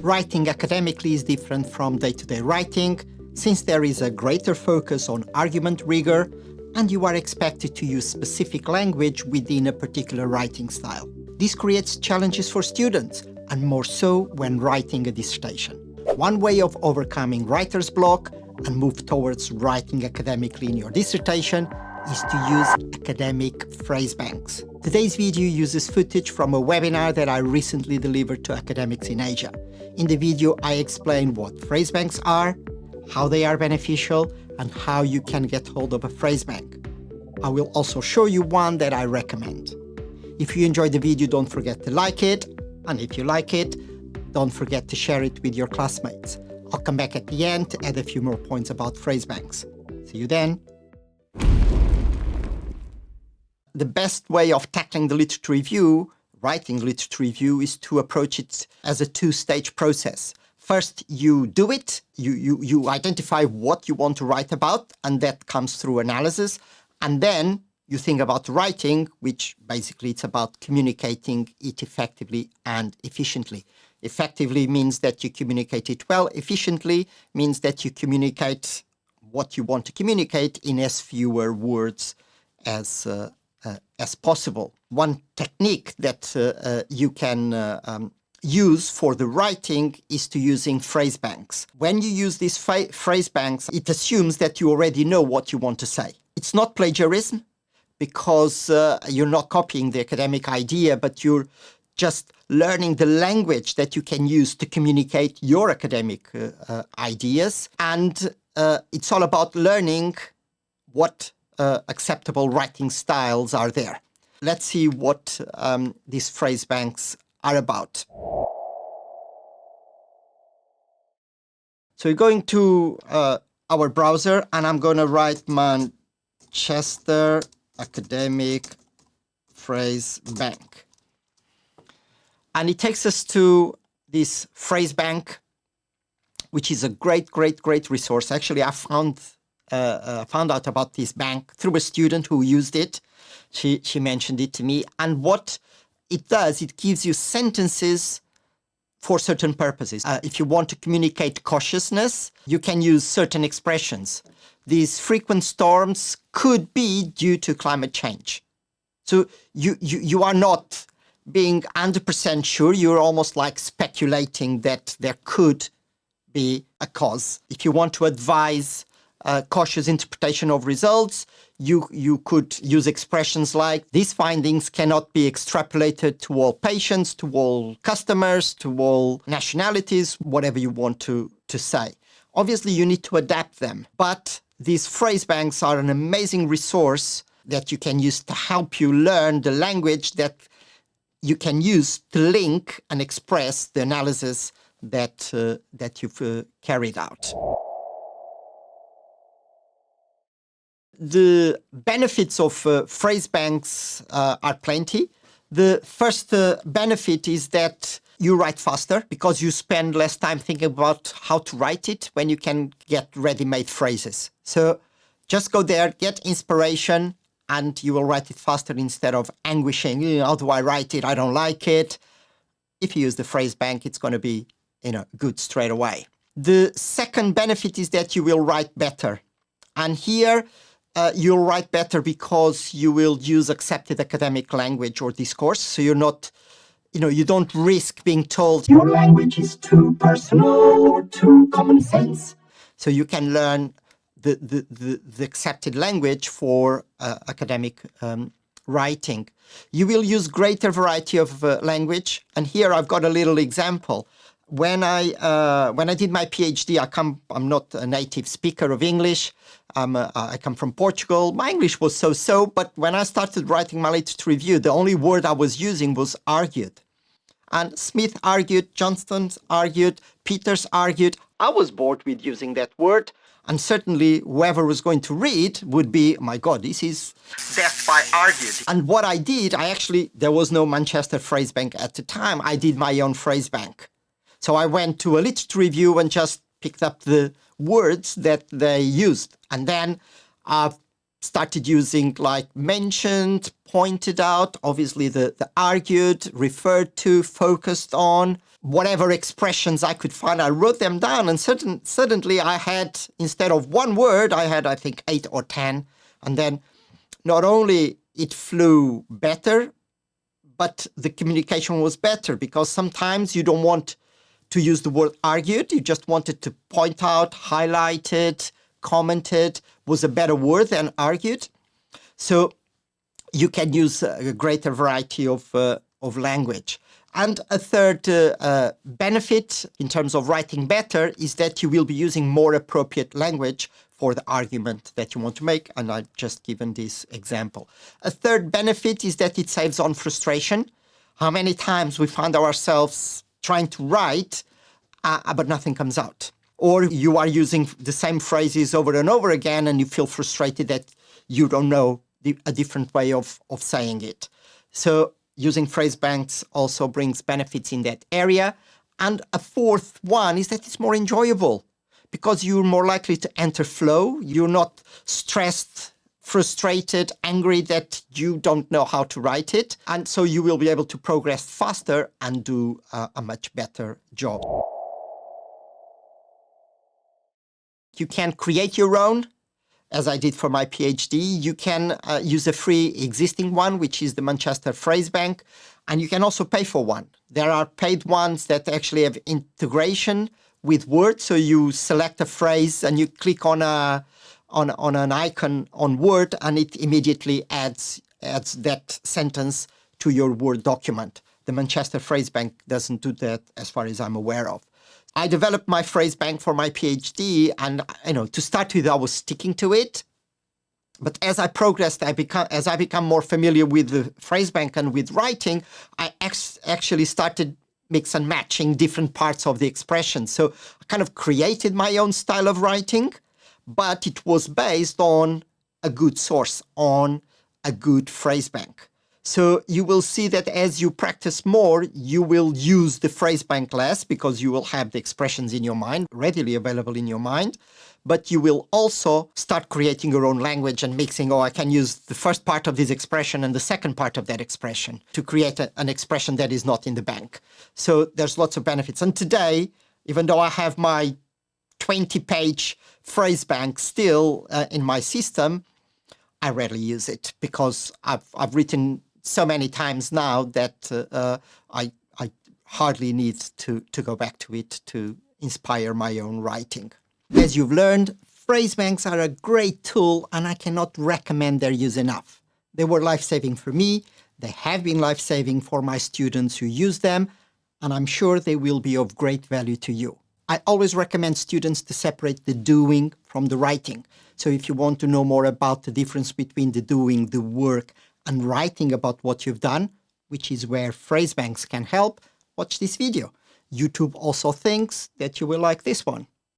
Writing academically is different from day-to-day writing, since there is a greater focus on argument rigor, and you are expected to use specific language within a particular writing style. This creates challenges for students, and more so when writing a dissertation. One way of overcoming writer's block and move towards writing academically in your dissertation is to use academic phrase banks. Today's video uses footage from a webinar that I recently delivered to academics in Asia. In the video, I explain what phrase banks are, how they are beneficial, and how you can get hold of a phrase bank. I will also show you one that I recommend. If you enjoyed the video, don't forget to like it, and if you like it, don't forget to share it with your classmates. I'll come back at the end to add a few more points about phrase banks. See you then. The best way of tackling the literature review, writing literature review, is to approach it as a two-stage process. First, you do it, you identify what you want to write about, and that comes through analysis. And then you think about writing, which basically it's about communicating it effectively and efficiently. Effectively means that you communicate it well. Efficiently means that you communicate what you want to communicate in as fewer words as possible. One technique that you can use for the writing is to using phrase banks. When you use these phrase banks, it assumes that you already know what you want to say. It's not plagiarism, because you're not copying the academic idea, but you're just learning the language that you can use to communicate your academic ideas. And it's all about learning what acceptable writing styles are there. Let's see what these phrase banks are about. So you're going to our browser, and I'm going to write Manchester Academic Phrase Bank. And it takes us to this phrase bank, which is a great resource. Actually, I found out about this bank through a student who used it. She mentioned it to me. And what it does, it gives you sentences for certain purposes. If you want to communicate cautiousness, you can use certain expressions. These frequent storms could be due to climate change. So you are not being 100% sure. You're almost like speculating that there could be a cause. If you want to advise cautious interpretation of results, you could use expressions like, these findings cannot be extrapolated to all patients, to all customers, to all nationalities, whatever you want to say. Obviously, you need to adapt them, but these phrase banks are an amazing resource that you can use to help you learn the language that you can use to link and express the analysis that you've carried out. The benefits of phrase banks are plenty. The first benefit is that you write faster, because you spend less time thinking about how to write it when you can get ready-made phrases. So just go there, get inspiration, and you will write it faster instead of anguishing. How do I write it? I don't like it. If you use the phrase bank, it's going to be good straight away. The second benefit is that you will write better. And here, you'll write better because you will use accepted academic language or discourse. So you're not, you don't risk being told your language is too personal or too common sense. So you can learn the accepted language for academic writing. You will use greater variety of language. And here I've got a little example. When I did my PhD, I'm not a native speaker of English. I come from Portugal. My English was so-so, but when I started writing my literature review, the only word I was using was argued. And Smith argued, Johnston argued, Peters argued. I was bored with using that word. And certainly whoever was going to read would be, my God, this is death by argued. And what I did, there was no Manchester phrase bank at the time. I did my own phrase bank. So I went to a literature review and just picked up the words that they used. And then I've started using like mentioned, pointed out, obviously the argued, referred to, focused on, whatever expressions I could find. I wrote them down, and suddenly I had, instead of one word, I had, I think, 8 or 10. And then not only it flew better, but the communication was better, because sometimes you don't want to use the word argued. You just wanted to point out, highlight it, comment it, was a better word than argued. So you can use a greater variety of language. And a third benefit in terms of writing better is that you will be using more appropriate language for the argument that you want to make. And I've just given this example. A third benefit is that it saves on frustration. How many times we find ourselves trying to write, but nothing comes out. Or you are using the same phrases over and over again, and you feel frustrated that you don't know a different way of saying it. So using phrase banks also brings benefits in that area. And a fourth one is that it's more enjoyable, because you're more likely to enter flow. You're not stressed, frustrated, angry that you don't know how to write it. And so you will be able to progress faster and do a much better job. You can create your own, as I did for my PhD. You can use a free existing one, which is the Manchester Phrasebank, and you can also pay for one. There are paid ones that actually have integration with Word, so you select a phrase and you click on an icon on Word, and it immediately adds that sentence to your Word document. The Manchester Phrasebank doesn't do that, as far as I'm aware of. I developed my Phrasebank for my PhD, and to start with, I was sticking to it. But as I progressed, as I become more familiar with the Phrasebank and with writing, I actually started mix and matching different parts of the expression. So I kind of created my own style of writing, but it was based on a good source, on a good Phrasebank. So you will see that as you practice more, you will use the Phrasebank less, because you will have the expressions in your mind, readily available in your mind. But you will also start creating your own language and mixing, I can use the first part of this expression and the second part of that expression to create an expression that is not in the bank. So there's lots of benefits. And today, even though I have my 20-page Phrasebank still in my system, I rarely use it, because I've written so many times now that I hardly need to go back to it to inspire my own writing. As you've learned, Phrasebanks are a great tool, and I cannot recommend their use enough. They were life-saving for me, they have been life-saving for my students who use them, and I'm sure they will be of great value to you. I always recommend students to separate the doing from the writing. So if you want to know more about the difference between the doing, the work, and writing about what you've done, which is where Phrasebanks can help, watch this video. YouTube also thinks that you will like this one.